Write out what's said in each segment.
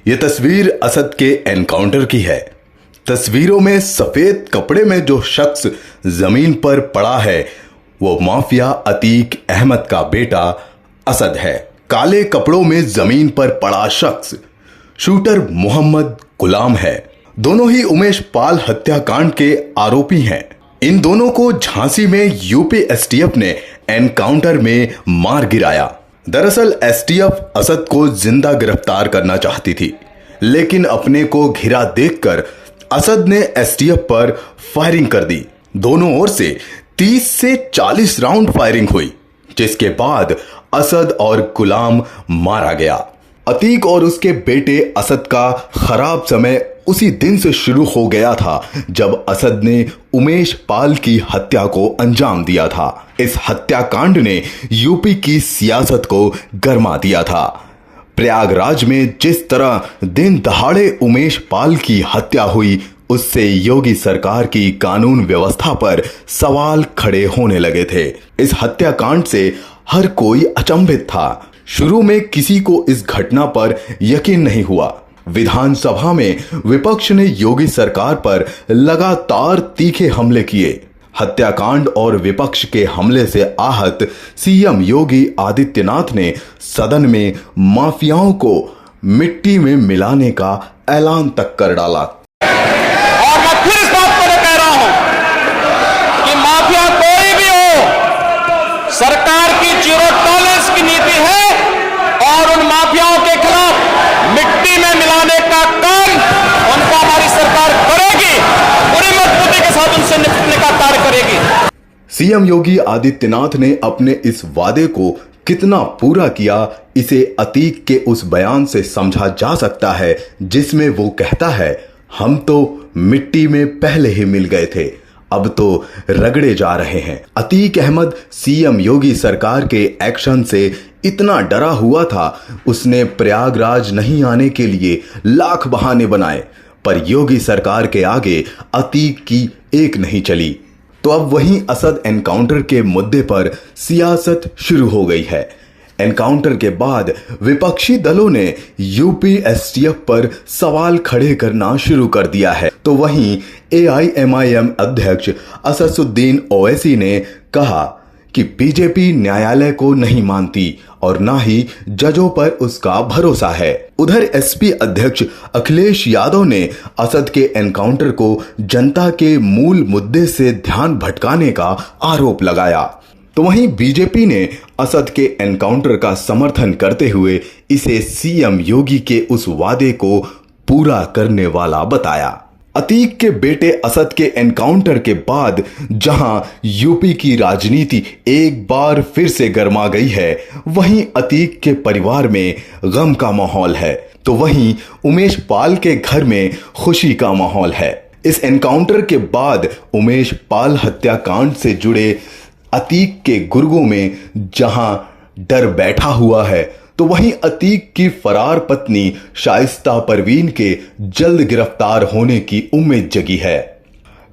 ये तस्वीर असद के एनकाउंटर की है। तस्वीरों में सफेद कपड़े में जो शख्स जमीन पर पड़ा है वो माफिया अतीक अहमद का बेटा असद है। काले कपड़ों में जमीन पर पड़ा शख्स शूटर मोहम्मद गुलाम है। दोनों ही उमेश पाल हत्याकांड के आरोपी हैं। इन दोनों को झांसी में यूपी एसटीएफ ने एनकाउंटर में मार गिराया। दरअसल एसटीएफ असद को जिंदा गिरफ्तार करना चाहती थी, लेकिन अपने को घिरा देखकर असद ने एसटीएफ पर फायरिंग कर दी। दोनों ओर से 30 से 40 राउंड फायरिंग हुई, जिसके बाद असद और गुलाम मारा गया। अतीक और उसके बेटे असद का खराब समय उसी दिन से शुरू हो गया था जब असद ने उमेश पाल की हत्या को अंजाम दिया था। इस हत्याकांड ने यूपी की सियासत को गरमा दिया था। प्रयागराज में जिस तरह दिन दहाड़े उमेश पाल की हत्या हुई, उससे योगी सरकार की कानून व्यवस्था पर सवाल खड़े होने लगे थे। इस हत्याकांड से हर कोई अचंभित था। शुरू में किसी को इस घटना पर यकीन नहीं हुआ। विधानसभा में विपक्ष ने योगी सरकार पर लगातार तीखे हमले किए। हत्याकांड और विपक्ष के हमले से आहत सीएम योगी आदित्यनाथ ने सदन में माफियाओं को मिट्टी में मिलाने का ऐलान तक कर डाला। और मैं फिर इस बात को कह रहा हूं कि माफिया कोई भी हो, सरकार की जीरो टॉलरेंस की नीति है और उन माफियाओं के खिलाफ मिट्टी में मिलाने का काम उनको हमारी सरकार करेगी। पूरी मजबूती के साथ उनसे निपटने का कार्य करेगी। सीएम योगी आदित्यनाथ ने अपने इस वादे को कितना पूरा किया, इसे अतीक के उस बयान से समझा जा सकता है जिसमें वो कहता है, हम तो मिट्टी में पहले ही मिल गए थे, अब तो रगड़े जा रहे हैं। अतीक अहमद सीएम योगी सरकार के एक्शन से इतना डरा हुआ था, उसने प्रयागराज नहीं आने के लिए लाख बहाने बनाए, पर योगी सरकार के आगे अतीक की एक नहीं चली। तो अब वहीं असद एनकाउंटर के मुद्दे पर सियासत शुरू हो गई है। एनकाउंटर के बाद विपक्षी दलों ने यूपी एसटीएफ पर सवाल खड़े करना शुरू कर दिया है। तो वहीं एआईएमआईएम अध्यक्ष असदुद्दीन ओवैसी ने कहा कि बीजेपी न्यायालय को नहीं मानती और ना ही जजों पर उसका भरोसा है। उधर एसपी अध्यक्ष अखिलेश यादव ने असद के एनकाउंटर को जनता के मूल मुद्दे से ध्यान भटकाने का आरोप लगाया। तो वहीं बीजेपी ने असद के एनकाउंटर का समर्थन करते हुए इसे सीएम योगी के उस वादे को पूरा करने वाला बताया। अतीक के बेटे असद के एनकाउंटर के बाद जहां यूपी की राजनीति एक बार फिर से गर्मा गई है, वहीं अतीक के परिवार में गम का माहौल है, तो वहीं उमेश पाल के घर में खुशी का माहौल है। इस एनकाउंटर के बाद उमेश पाल हत्याकांड से जुड़े अतीक के गुर्गों में जहां डर बैठा हुआ है, तो वहीं अतीक की फरार पत्नी शाइस्ता परवीन के जल्द गिरफ्तार होने की उम्मीद जगी है।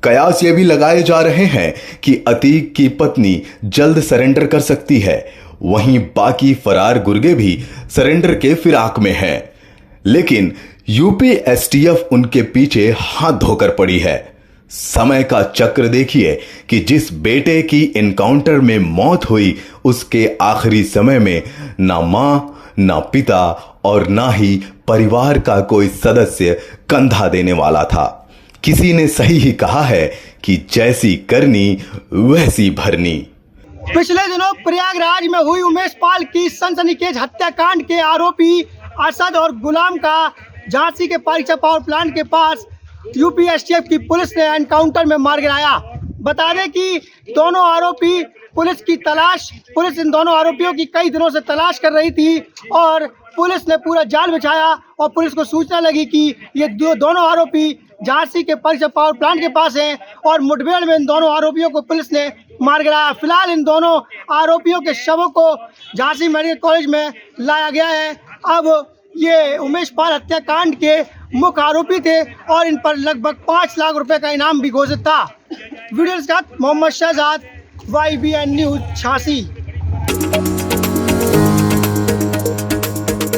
कयास ये भी लगाए जा रहे हैं कि अतीक की पत्नी जल्द सरेंडर कर सकती है, वहीं बाकी फरार गुर्गे भी सरेंडर के फिराक में हैं। लेकिन यूपी एसटीएफ उनके पीछे हाथ धोकर पड़ी है। समय का चक्र देखिए कि जिस बेटे की एनकाउंटर में मौत हुई, उसके आखिरी समय में ना मां, ना पिता और ना ही परिवार का कोई सदस्य कंधा देने वाला था। किसी ने सही ही कहा है कि जैसी करनी वैसी भरनी। पिछले दिनों प्रयागराज में हुई उमेश पाल की सनसनीखेज हत्याकांड के आरोपी असद और गुलाम का झांसी के पारीचा पावर प्लांट के पास यूपी एसटीएफ की पुलिस ने एनकाउंटर में मार गिराया। बता दें कि दोनों आरोपी पुलिस इन दोनों आरोपियों की कई दिनों से तलाश कर रही थी और पुलिस ने पूरा जाल बिछाया और पुलिस को सूचना लगी कि ये दोनों आरोपी झांसी के पारीचा पावर प्लांट के पास हैं और मुठभेड़ में इन दोनों आरोपियों को पुलिस ने मार गिराया। फिलहाल इन दोनों आरोपियों के शवों को झांसी मेडिकल कॉलेज में लाया गया है। अब ये उमेश पाल हत्याकांड के मुख्य आरोपी थे और इन पर लगभग 5 लाख रुपए का इनाम भी घोषित था। वीडियो के साथ मोहम्मद शहजाद, YBN न्यूज झांसी।